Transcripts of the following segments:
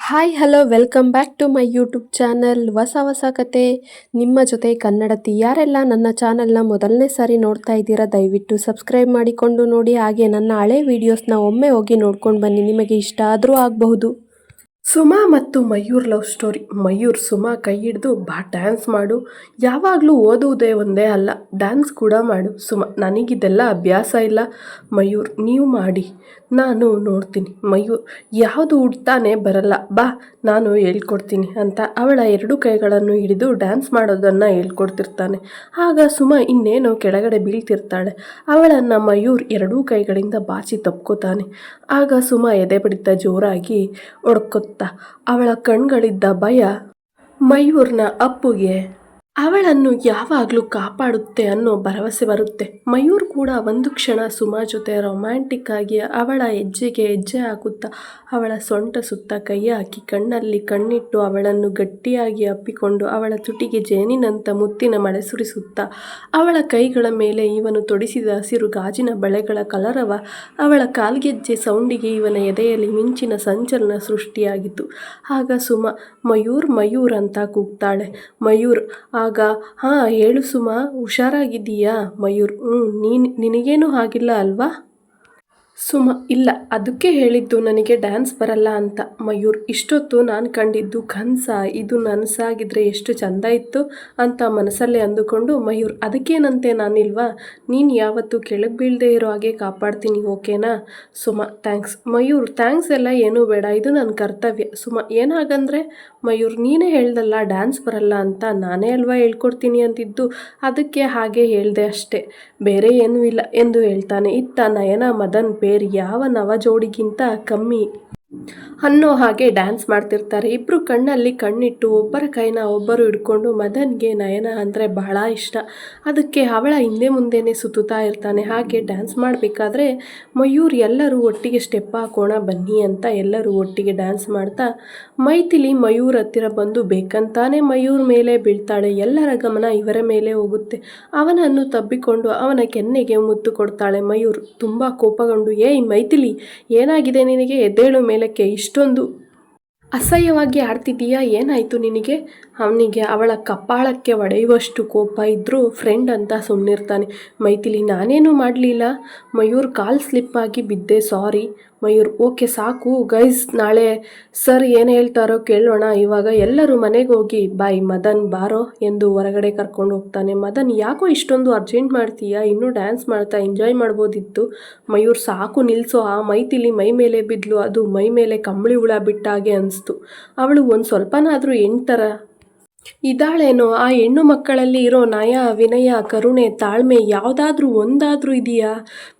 Hi hello welcome back to my YouTube channel. ಹೊಸ ಕತೆ ನಿಮ್ಮ ಜೊತೆ ಕನ್ನಡತಿ. ಯಾರೆಲ್ಲ ನನ್ನ ಚಾನಲ್ನ ಮೊದಲನೇ ಸಾರಿ ನೋಡ್ತಾ ಇದ್ದೀರಾ ದಯವಿಟ್ಟು ಸಬ್ಸ್ಕ್ರೈಬ್ ಮಾಡಿಕೊಂಡು ನೋಡಿ. ಹಾಗೆ ನನ್ನ ಹಳೆ ವೀಡಿಯೋಸ್ನ ಒಮ್ಮೆ ಹೋಗಿ ನೋಡ್ಕೊಂಡು ಬನ್ನಿ, ನಿಮಗೆ ಇಷ್ಟ ಆದರೂ ಆಗಬಹುದು. ಸುಮಾ ಮತ್ತು ಮಯೂರ್ ಲವ್ ಸ್ಟೋರಿ. ಮಯೂರ್ ಸುಮಾ ಕೈ ಹಿಡಿದು ಬಾ ಡ್ಯಾನ್ಸ್ ಮಾಡು, ಯಾವಾಗಲೂ ಓದುವುದೇ ಒಂದೇ ಅಲ್ಲ ಡ್ಯಾನ್ಸ್ ಕೂಡ ಮಾಡು. ಸುಮಾ ನನಗಿದೆಲ್ಲ ಅಭ್ಯಾಸ ಇಲ್ಲ. ಮಯೂರ್ ನೀವು ಮಾಡಿ, ನಾನು ನೋಡ್ತೀನಿ. ಮಯೂರ್ ಯಾವುದು ಉಡ್ತಾನೆ ಬರಲ್ಲ, ಬಾ ನಾನು ಹೇಳ್ಕೊಡ್ತೀನಿ ಅಂತ ಅವಳ ಎರಡು ಕೈಗಳನ್ನು ಹಿಡಿದು ಡ್ಯಾನ್ಸ್ ಮಾಡೋದನ್ನು ಹೇಳ್ಕೊಡ್ತಿರ್ತಾನೆ. ಆಗ ಸುಮಾ ಇನ್ನೇನೋ ಕೆಳಗಡೆ ಬೀಳ್ತಿರ್ತಾಳೆ. ಅವಳನ್ನು ಮಯೂರ್ ಎರಡೂ ಕೈಗಳಿಂದ ಬಾಚಿ ತಪ್ಕೋತಾನೆ. ಆಗ ಸುಮಾ ಎದೆ ಬಡಿತ ಜೋರಾಗಿ ಹೊಡ್ಕೊತ ಅವಳ ಕಣ್ಗಳಿದ್ದ ಭಯ ಮಯೂರ್ನ ಅಪ್ಪುಗೆ ಅವಳನ್ನು ಯಾವಾಗಲೂ ಕಾಪಾಡುತ್ತೆ ಅನ್ನೋ ಭರವಸೆ ಬರುತ್ತೆ. ಮಯೂರ್ ಕೂಡ ಒಂದು ಕ್ಷಣ ಸುಮಾ ಜೊತೆ ರೊಮ್ಯಾಂಟಿಕ್ ಆಗಿ ಅವಳ ಹೆಜ್ಜೆಗೆ ಹೆಜ್ಜೆ ಹಾಕುತ್ತಾ ಅವಳ ಸೊಂಟ ಸುತ್ತ ಕೈ ಹಾಕಿ ಕಣ್ಣಲ್ಲಿ ಕಣ್ಣಿಟ್ಟು ಅವಳನ್ನು ಗಟ್ಟಿಯಾಗಿ ಅಪ್ಪಿಕೊಂಡು ಅವಳ ತುಟಿಗೆ ಜೇನಿನಂಥ ಮುತ್ತಿನ ಮಳೆ ಸುರಿಸುತ್ತಾ ಅವಳ ಕೈಗಳ ಮೇಲೆ ಇವನು ತೊಡಿಸಿದ ಹಸಿರು ಗಾಜಿನ ಬಳೆಗಳ ಕಲರವ ಅವಳ ಕಾಲ್ಗೆಜ್ಜೆ ಸೌಂಡಿಗೆ ಇವನ ಎದೆಯಲ್ಲಿ ಮಿಂಚಿನ ಸಂಚಲನ ಸೃಷ್ಟಿಯಾಗಿತ್ತು. ಆಗ ಸುಮಾ ಮಯೂರ್ ಮಯೂರ್ ಅಂತ ಕೂಗ್ತಾಳೆ. ಮಯೂರ್ ಆಗ ಹೇಳು ಸುಮಾ, ಹುಷಾರಾಗಿದ್ದೀಯಾ? ಮಯೂರ್ ನಿನಗೇನು ಆಗಿಲ್ಲ ಅಲ್ವಾ? ಸುಮಾ ಇಲ್ಲ, ಅದಕ್ಕೆ ಹೇಳಿದ್ದು ನನಗೆ ಡ್ಯಾನ್ಸ್ ಬರಲ್ಲ ಅಂತ. ಮಯೂರ್ ಇಷ್ಟೊತ್ತು ನಾನು ಕಂಡಿದ್ದು ಕನಸ, ಇದು ನನಸಾಗಿದ್ರೆ ಎಷ್ಟು ಚಂದ ಇತ್ತು ಅಂತ ಮನಸ್ಸಲ್ಲೇ ಅಂದುಕೊಂಡು ಮಯೂರ್ ಅದಕ್ಕೇನಂತೆ ನಾನಿಲ್ವಾ, ನೀನು ಯಾವತ್ತೂ ಕೆಳಗೆ ಬೀಳದೆ ಇರೋ ಹಾಗೆ ಕಾಪಾಡ್ತೀನಿ, ಓಕೆನಾ? ಸುಮಾ ಥ್ಯಾಂಕ್ಸ್. ಮಯೂರ್ ಥ್ಯಾಂಕ್ಸ್ ಎಲ್ಲ ಏನೂ ಬೇಡ, ಇದು ನನ್ನ ಕರ್ತವ್ಯ. ಸುಮಾ ಏನಾಗಂದ್ರೆ? ಮಯೂರ್ ನೀನೇ ಹೇಳ್ದಲ್ಲ ಡ್ಯಾನ್ಸ್ ಬರಲ್ಲ ಅಂತ, ನಾನೇ ಅಲ್ವಾ ಹೇಳ್ಕೊಡ್ತೀನಿ ಅಂತಿದ್ದು, ಅದಕ್ಕೆ ಹಾಗೆ ಹೇಳ್ದೆ ಅಷ್ಟೇ, ಬೇರೆ ಏನೂ ಇಲ್ಲ ಎಂದು ಹೇಳ್ತಾನೆ. ಇತ್ತ ನಯನ ಮದನ್ ಪೇರ್ ಯಾವ ನವ ಜೋಡಿಗಿಂತ ಕಮ್ಮಿ ಅನ್ನೋ ಹಾಗೆ ಡ್ಯಾನ್ಸ್ ಮಾಡ್ತಿರ್ತಾರೆ. ಇಬ್ಬರು ಕಣ್ಣಲ್ಲಿ ಕಣ್ಣಿಟ್ಟು ಒಬ್ಬರ ಕೈನ ಒಬ್ಬರು ಹಿಡ್ಕೊಂಡು. ಮದನ್ಗೆ ನಯನ ಅಂದರೆ ಬಹಳ ಇಷ್ಟ, ಅದಕ್ಕೆ ಅವಳ ಹಿಂದೆ ಮುಂದೆನೇ ಸುತ್ತುತ್ತಾ ಇರ್ತಾನೆ. ಹಾಗೆ ಡ್ಯಾನ್ಸ್ ಮಾಡಬೇಕಾದ್ರೆ ಮಯೂರ್ ಎಲ್ಲರೂ ಒಟ್ಟಿಗೆ ಸ್ಟೆಪ್ ಹಾಕೋಣ ಬನ್ನಿ ಅಂತ ಎಲ್ಲರೂ ಒಟ್ಟಿಗೆ ಡ್ಯಾನ್ಸ್ ಮಾಡ್ತಾ ಮೈಥಿಲಿ ಮಯೂರ್ ಹತ್ತಿರ ಬಂದು ಬೇಕಂತಾನೆ ಮಯೂರ್ ಮೇಲೆ ಬೀಳ್ತಾಳೆ. ಎಲ್ಲರ ಗಮನ ಇವರ ಮೇಲೆ ಹೋಗುತ್ತೆ. ಅವನನ್ನು ತಬ್ಬಿಕೊಂಡು ಅವನ ಕೆನ್ನೆಗೆ ಮುತ್ತು ಕೊಡ್ತಾಳೆ. ಮಯೂರ್ ತುಂಬ ಕೋಪಗೊಂಡು, ಏಯ್ ಮೈಥಿಲಿ, ಏನಾಗಿದೆ ನಿನಗೆ? ಎದ್ದೇಳು ಮೇಲಕ್ಕೆ, ಇಷ್ಟೊಂದು ಅಸಹ್ಯವಾಗಿ ಆಡ್ತಿದ್ದೀಯಾ, ಏನಾಯಿತು ನಿನಗೆ? ಅವನಿಗೆ ಅವಳ ಕಪಾಳಕ್ಕೆ ಹೊಡೆಯುವಷ್ಟು ಕೋಪ ಇದ್ದರೂ ಫ್ರೆಂಡ್ ಅಂತ ಸುಮ್ಮನಿರ್ತಾನೆ. ಮೈಥಿಲಿ ನಾನೇನು ಮಾಡಲಿಲ್ಲ, ಮಯೂರ್ ಕಾಲ್ ಸ್ಲಿಪ್ಪಾಗಿ ಬಿದ್ದೆ, ಸಾರಿ. ಮಯೂರ್ ಓಕೆ ಸಾಕು ಗೈಸ್, ನಾಳೆ ಸರ್ ಏನು ಹೇಳ್ತಾರೋ ಕೇಳೋಣ, ಇವಾಗ ಎಲ್ಲರೂ ಮನೆಗೆ ಹೋಗಿ ಬಾಯ್. ಮದನ್ ಬಾರೋ ಎಂದು ಹೊರಗಡೆ ಕರ್ಕೊಂಡು ಹೋಗ್ತಾನೆ. ಮದನ್ ಯಾಕೋ ಇಷ್ಟೊಂದು ಅರ್ಜೆಂಟ್ ಮಾಡ್ತೀಯಾ, ಇನ್ನೂ ಡ್ಯಾನ್ಸ್ ಮಾಡ್ತಾ ಎಂಜಾಯ್ ಮಾಡ್ಬೋದಿತ್ತು. ಮಯೂರ್ ಸಾಕು ನಿಲ್ಲಿಸೋ. ಆ ಮೈಥಿಲಿ ಮೈ ಮೇಲೆ ಬಿದ್ಲು, ಅದು ಮೈ ಮೇಲೆ ಕಂಬಳಿ ಹುಳ ಬಿಟ್ಟಾಗೆ ಅನಿಸ್ತು. ಅವಳು ಒಂದು ಸ್ವಲ್ಪನಾದರೂ ಥರ ಇದ್ದಾಳೇನೋ? ಆ ಹೆಣ್ಣು ಮಕ್ಕಳಲ್ಲಿ ಇರೋ ನಯ, ವಿನಯ, ಕರುಣೆ, ತಾಳ್ಮೆ ಯಾವುದಾದ್ರೂ ಒಂದಾದರೂ ಇದೆಯಾ?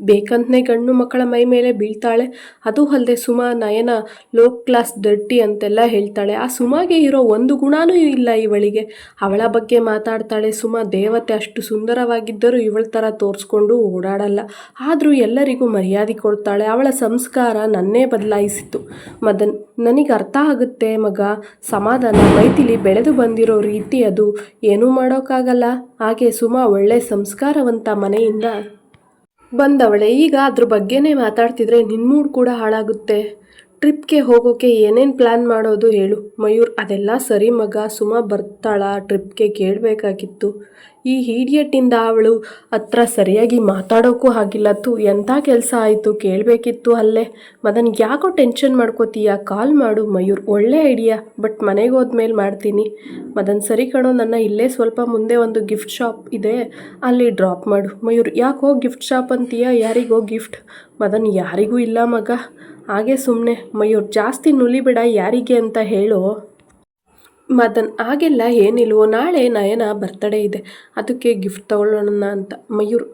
ಬೇಕಂತನೇ ಗಂಡು ಮಕ್ಕಳ ಮೈ ಮೇಲೆ ಬೀಳ್ತಾಳೆ. ಅದು ಅಲ್ಲದೆ ಸುಮಾ ನಯನ ಲೋ ಕ್ಲಾಸ್ ಡರ್ಟಿ ಅಂತೆಲ್ಲ ಹೇಳ್ತಾಳೆ. ಆ ಸುಮಾಗೆ ಇರೋ ಒಂದು ಗುಣನೂ ಇಲ್ಲ ಇವಳಿಗೆ. ಅವಳ ಬಗ್ಗೆ ಮಾತಾಡ್ತಾಳೆ. ಸುಮಾ ದೇವತೆ, ಅಷ್ಟು ಸುಂದರವಾಗಿದ್ದರೂ ಇವಳ ಥರ ತೋರಿಸ್ಕೊಂಡು ಓಡಾಡಲ್ಲ, ಆದರೂ ಎಲ್ಲರಿಗೂ ಮರ್ಯಾದೆ ಕೊಡ್ತಾಳೆ. ಅವಳ ಸಂಸ್ಕಾರ ನನ್ನೇ ಬದಲಾಯಿಸಿತು. ಮದನ್ ನನಗೆ ಅರ್ಥ ಆಗುತ್ತೆ ಮಗ, ಸಮಾಧಾನ. ಮೈಥಿಲಿ ಬೆಳೆದು ಬಂದಿರೋ ರೀತಿ ಅದು, ಏನೂ ಮಾಡೋಕ್ಕಾಗಲ್ಲ. ಹಾಗೆ ಸುಮಾ ಒಳ್ಳೆ ಸಂಸ್ಕಾರವಂತ ಮನೆಯಿಂದ ಬಂದವಳೆ. ಈಗ ಅದ್ರ ಬಗ್ಗೆನೇ ಮಾತಾಡ್ತಿದ್ರೆ ನಿನ್ನ ಮೂಡ್ ಕೂಡ ಹಾಳಾಗುತ್ತೆ. ಟ್ರಿಪ್ಗೆ ಹೋಗೋಕ್ಕೆ ಏನೇನು ಪ್ಲ್ಯಾನ್ ಮಾಡೋದು ಹೇಳು? ಮಯೂರ್ ಅದೆಲ್ಲ ಸರಿ ಮಗ, ಸುಮಾ ಬರ್ತಾಳ ಟ್ರಿಪ್ಗೆ? ಕೇಳಬೇಕಾಗಿತ್ತು. ಈ ಹೀಡಿಯಟ್ಟಿಂದ ಅವಳು ಹತ್ರ ಸರಿಯಾಗಿ ಮಾತಾಡೋಕ್ಕೂ ಆಗಿಲ್ಲ. ಎಂಥ ಕೆಲಸ ಆಯಿತು, ಕೇಳಬೇಕಿತ್ತು ಅಲ್ಲೇ. ಮದನ್ ಯಾಕೋ ಟೆನ್ಷನ್ ಮಾಡ್ಕೋತೀಯ, ಕಾಲ್ ಮಾಡು. ಮಯೂರ್ ಒಳ್ಳೆ ಐಡಿಯಾ, ಬಟ್ ಮನೆಗೆ ಹೋದ್ಮೇಲೆ ಮಾಡ್ತೀನಿ. ಮದನ್ ಸರಿ ಕಣೋ, ನನ್ನ ಇಲ್ಲೇ ಸ್ವಲ್ಪ ಮುಂದೆ ಒಂದು ಗಿಫ್ಟ್ ಶಾಪ್ ಇದೆ, ಅಲ್ಲಿ ಡ್ರಾಪ್ ಮಾಡು. ಮಯೂರ್ ಯಾಕೋ ಗಿಫ್ಟ್ ಶಾಪ್ ಅಂತೀಯ, ಯಾರಿಗೋ ಗಿಫ್ಟ್? ಮದನ್ ಯಾರಿಗೂ ಇಲ್ಲ ಮಗ, ಹಾಗೆ ಸುಮ್ಮನೆ. ಮಯೂರ್ ಜಾಸ್ತಿ ನುಲಿಬೇಡ, ಯಾರಿಗೆ ಅಂತ ಹೇಳು. ಮದನ್ ಹಾಗೆಲ್ಲ ಏನಿಲ್ವೋ, ನಾಳೆ ನಯನ ಬರ್ತಡೇ ಇದೆ, ಅದಕ್ಕೆ ಗಿಫ್ಟ್ ತಗೊಳ್ಳೋಣ ಅಂತ. ಮಯೂರ್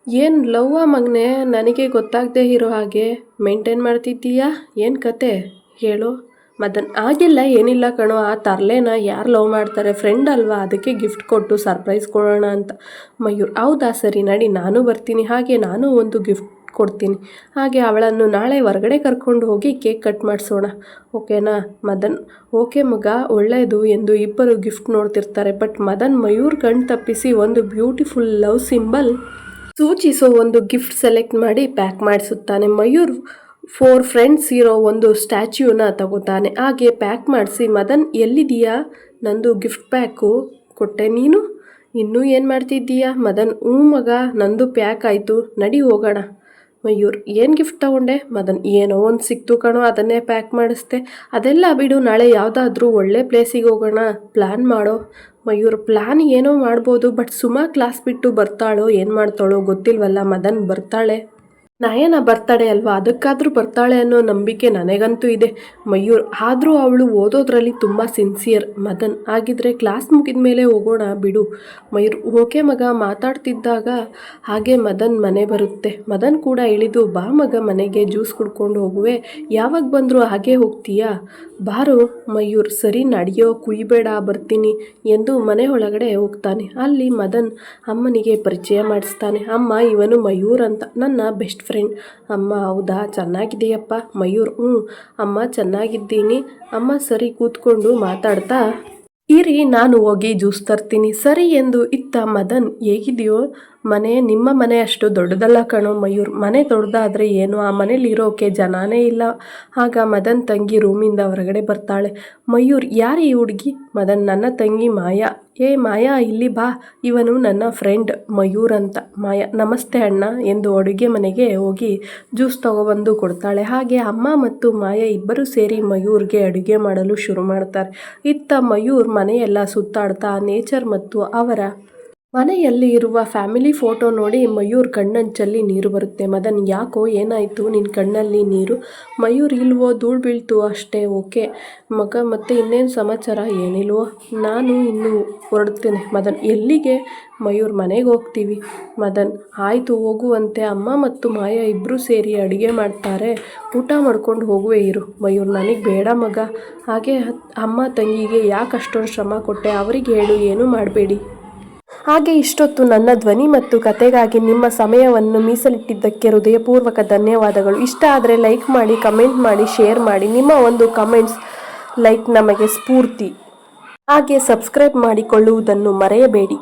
ಏನು ಲವ್ವ ಮಗನೆ, ನನಗೆ ಗೊತ್ತಾಗದೆ ಇರೋ ಹಾಗೆ ಮೇಂಟೈನ್ ಮಾಡ್ತಿದ್ದೀಯಾ, ಏನು ಕತೆ ಹೇಳು? ಮದನ್ ಹಾಗೆಲ್ಲ ಏನಿಲ್ಲ ಕಣೋ, ಆ ತರ್ಲೇನ ಯಾರು ಲವ್ ಮಾಡ್ತಾರೆ, ಫ್ರೆಂಡ್ ಅಲ್ವಾ, ಅದಕ್ಕೆ ಗಿಫ್ಟ್ ಕೊಟ್ಟು ಸರ್ಪ್ರೈಸ್ ಕೊಡೋಣ ಅಂತ. ಮಯೂರ್ ಹೌದಾ, ಸರಿ ನಡಿ, ನಾನು ಬರ್ತೀನಿ. ಹಾಗೆ ನಾನು ಒಂದು ಗಿಫ್ಟ್ ಕೊಡ್ತೀನಿ. ಹಾಗೆ ಅವಳನ್ನು ನಾಳೆ ಹೊರಗಡೆ ಕರ್ಕೊಂಡು ಹೋಗಿ ಕೇಕ್ ಕಟ್ ಮಾಡಿಸೋಣ, ಓಕೆನಾ? ಮದನ್ ಓಕೆ ಮಗ, ಒಳ್ಳೆಯದು ಎಂದು ಇಬ್ಬರು ಗಿಫ್ಟ್ ನೋಡ್ತಿರ್ತಾರೆ. ಬಟ್ ಮದನ್ ಮಯೂರ್ ಕಣ್ ತಪ್ಪಿಸಿ ಒಂದು ಬ್ಯೂಟಿಫುಲ್ ಲವ್ ಸಿಂಬಲ್ ಸೂಚಿಸೋ ಒಂದು ಗಿಫ್ಟ್ ಸೆಲೆಕ್ಟ್ ಮಾಡಿ ಪ್ಯಾಕ್ ಮಾಡಿಸುತ್ತಾನೆ. ಮಯೂರ್ 4 ಫ್ರೆಂಡ್ಸ್ ಇರೋ ಒಂದು ಸ್ಟ್ಯಾಚ್ಯೂನ ತಗೋತಾನೆ. ಹಾಗೆ ಪ್ಯಾಕ್ ಮಾಡಿಸಿ, ಮದನ್ ಎಲ್ಲಿದೀಯಾ, ನಂದು ಗಿಫ್ಟ್ ಪ್ಯಾಕು ಕೊಟ್ಟೆ, ನೀನು ಇನ್ನೂ ಏನು ಮಾಡ್ತಿದ್ದೀಯಾ? ಮದನ್, ಮಗ, ನಂದು ಪ್ಯಾಕ್ ಆಯಿತು, ನಡಿ ಹೋಗೋಣ. ಮಯೂರ್, ಏನು ಗಿಫ್ಟ್ ತಗೊಂಡೆ? ಮದನ್, ಏನೋ ಒಂದು ಸಿಕ್ತು ಕಣೋ, ಅದನ್ನೇ ಪ್ಯಾಕ್ ಮಾಡಿಸ್ದೆ. ಅದೆಲ್ಲ ಬಿಡು, ನಾಳೆ ಯಾವುದಾದ್ರೂ ಒಳ್ಳೆ ಪ್ಲೇಸಿಗೆ ಹೋಗೋಣ, ಪ್ಲ್ಯಾನ್ ಮಾಡೋ. ಮಯೂರ್, ಪ್ಲ್ಯಾನ್ ಏನೋ ಮಾಡ್ಬೋದು, ಬಟ್ ಸುಮಾ ಕ್ಲಾಸ್ ಬಿಟ್ಟು ಬರ್ತಾಳೋ ಏನು ಮಾಡ್ತಾಳೋ ಗೊತ್ತಿಲ್ವಲ್ಲ. ಮದನ್, ಬರ್ತಾಳೆ. ನಯನ ಬರ್ತಡೆ ಅಲ್ವಾ, ಅದಕ್ಕಾದರೂ ಬರ್ತಾಳೆ ಅನ್ನೋ ನಂಬಿಕೆ ನನಗಂತೂ ಇದೆ. ಮಯೂರ್, ಆದರೂ ಅವಳು ಓದೋದ್ರಲ್ಲಿ ತುಂಬ ಸಿನ್ಸಿಯರ್. ಮದನ್, ಆಗಿದ್ರೆ ಕ್ಲಾಸ್ ಮುಗಿದ ಮೇಲೆ ಹೋಗೋಣ ಬಿಡು. ಮಯೂರ್, ಓಕೆ ಮಗ. ಮಾತಾಡ್ತಿದ್ದಾಗ ಹಾಗೆ ಮದನ್ ಮನೆ ಬರುತ್ತೆ. ಮದನ್ ಕೂಡ ಇಳಿದು, ಬಾ ಮಗ ಮನೆಗೆ, ಜ್ಯೂಸ್ ಕುಡ್ಕೊಂಡು ಹೋಗುವೆ, ಯಾವಾಗ ಬಂದರೂ ಹಾಗೆ ಹೋಗ್ತೀಯಾ, ಬಾರೋ. ಮಯೂರ್, ಸರಿ ನಡೆಯೋ, ಕುಯ್ಬೇಡ, ಬರ್ತೀನಿ ಎಂದು ಮನೆ ಒಳಗಡೆ ಹೋಗ್ತಾನೆ. ಅಲ್ಲಿ ಮದನ್ ಅಮ್ಮನಿಗೆ ಪರಿಚಯ ಮಾಡಿಸ್ತಾನೆ. ಅಮ್ಮ, ಇವನು ಮಯೂರ್ ಅಂತ, ನನ್ನ ಬೆಸ್ಟ್ ಫ್ರೆಂಡ್. ಅಮ್ಮ, ಹೌದಾ, ಚೆನ್ನಾಗಿದೆಯಪ್ಪ. ಮಯೂರ್, ಅಮ್ಮ ಚೆನ್ನಾಗಿದ್ದೀನಿ. ಅಮ್ಮ ಸರಿ ಕೂತ್ಕೊಂಡು ಮಾತಾಡ್ತಾ ಇರಿ, ನಾನು ಹೋಗಿ ಜ್ಯೂಸ್ ತರ್ತೀನಿ. ಸರಿ ಎಂದು ಇತ್ತ ಮದನ್. ಹೇಗಿದೆಯೋ ಮನೆ? ನಿಮ್ಮ ಮನೆ ಅಷ್ಟು ದೊಡ್ಡದಲ್ಲ ಕಣೋ. ಮಯೂರ್, ಮನೆ ದೊಡ್ಡದಾದರೆ ಏನು, ಆ ಮನೇಲಿ ಇರೋಕೆ ಜನನೇ ಇಲ್ಲ. ಆಗ ಮದನ್ ತಂಗಿ ರೂಮಿಂದ ಹೊರಗಡೆ ಬರ್ತಾಳೆ. ಮಯೂರ್, ಯಾರು ಈ ಹುಡುಗಿ? ಮದನ್, ನನ್ನ ತಂಗಿ ಮಾಯಾ. ಮಾಯಾ, ಇಲ್ಲಿ ಬಾ, ಇವನು ನನ್ನ ಫ್ರೆಂಡ್ ಮಯೂರ್ ಅಂತ. ಮಾಯಾ, ನಮಸ್ತೆ ಅಣ್ಣ ಎಂದು ಅಡುಗೆ ಮನೆಗೆ ಹೋಗಿ ಜ್ಯೂಸ್ ತಗೊಬಂದು ಕೊಡ್ತಾಳೆ. ಹಾಗೆ ಅಮ್ಮ ಮತ್ತು ಮಾಯಾ ಇಬ್ಬರು ಸೇರಿ ಮಯೂರ್ಗೆ ಅಡುಗೆ ಮಾಡಲು ಶುರು ಮಾಡ್ತಾರೆ. ಇತ್ತ ಮಯೂರ್ ಮನೆಯೆಲ್ಲ ಸುತ್ತಾಡ್ತಾ ನೇಚರ್ ಮತ್ತು ಅವರ ಮನೆಯಲ್ಲಿ ಇರುವ ಫ್ಯಾಮಿಲಿ ಫೋಟೋ ನೋಡಿ ಮಯೂರ್ ಕಣ್ಣಂಚಲ್ಲಿ ನೀರು ಬರುತ್ತೆ. ಮದನ್, ಯಾಕೋ, ಏನಾಯಿತು ನಿನ್ನ ಕಣ್ಣಲ್ಲಿ ನೀರು? ಮಯೂರ್, ಇಲ್ವೋ, ಧೂಳು ಬೀಳ್ತು ಅಷ್ಟೇ. ಓಕೆ ಮಗ, ಮತ್ತೆ ಇನ್ನೇನು ಸಮಾಚಾರ? ಏನಿಲ್ವೋ, ನಾನು ಇನ್ನೂ ಹೊರಡ್ತೇನೆ. ಮದನ್, ಎಲ್ಲಿಗೆ? ಮಯೂರ್, ಮನೆಗೆ ಹೋಗ್ತೀವಿ. ಮದನ್, ಆಯಿತು ಹೋಗುವಂತೆ. ಅಮ್ಮ ಮತ್ತು ಮಾಯಾ ಇಬ್ಬರು ಸೇರಿ ಅಡುಗೆ ಮಾಡ್ತಾರೆ, ಊಟ ಮಾಡ್ಕೊಂಡು ಹೋಗುವೆ ಇರು. ಮಯೂರ್, ನನಗೆ ಬೇಡ ಮಗ. ಹಾಗೆ ಅಮ್ಮ ತಂಗಿಗೆ ಯಾಕೆ ಅಷ್ಟೊಂದು ಶ್ರಮ ಕೊಟ್ಟೆ, ಅವರಿಗೆ ಹೇಳು, ಏನೂ ಮಾಡಬೇಡಿ. ಹಾಗೆ ಇಷ್ಟೊತ್ತು ನನ್ನ ಧ್ವನಿ ಮತ್ತು ಕತೆಗಾಗಿ ನಿಮ್ಮ ಸಮಯವನ್ನು ಮೀಸಲಿಟ್ಟಿದ್ದಕ್ಕೆ ಹೃದಯಪೂರ್ವಕ ಧನ್ಯವಾದಗಳು. ಇಷ್ಟ ಆದರೆ ಲೈಕ್ ಮಾಡಿ, ಕಮೆಂಟ್ ಮಾಡಿ, ಶೇರ್ ಮಾಡಿ. ನಿಮ್ಮ ಒಂದು ಕಮೆಂಟ್ಸ್, ಲೈಕ್ ನಮಗೆ ಸ್ಫೂರ್ತಿ. ಹಾಗೆ ಸಬ್ಸ್ಕ್ರೈಬ್ ಮಾಡಿಕೊಳ್ಳುವುದನ್ನು ಮರೆಯಬೇಡಿ.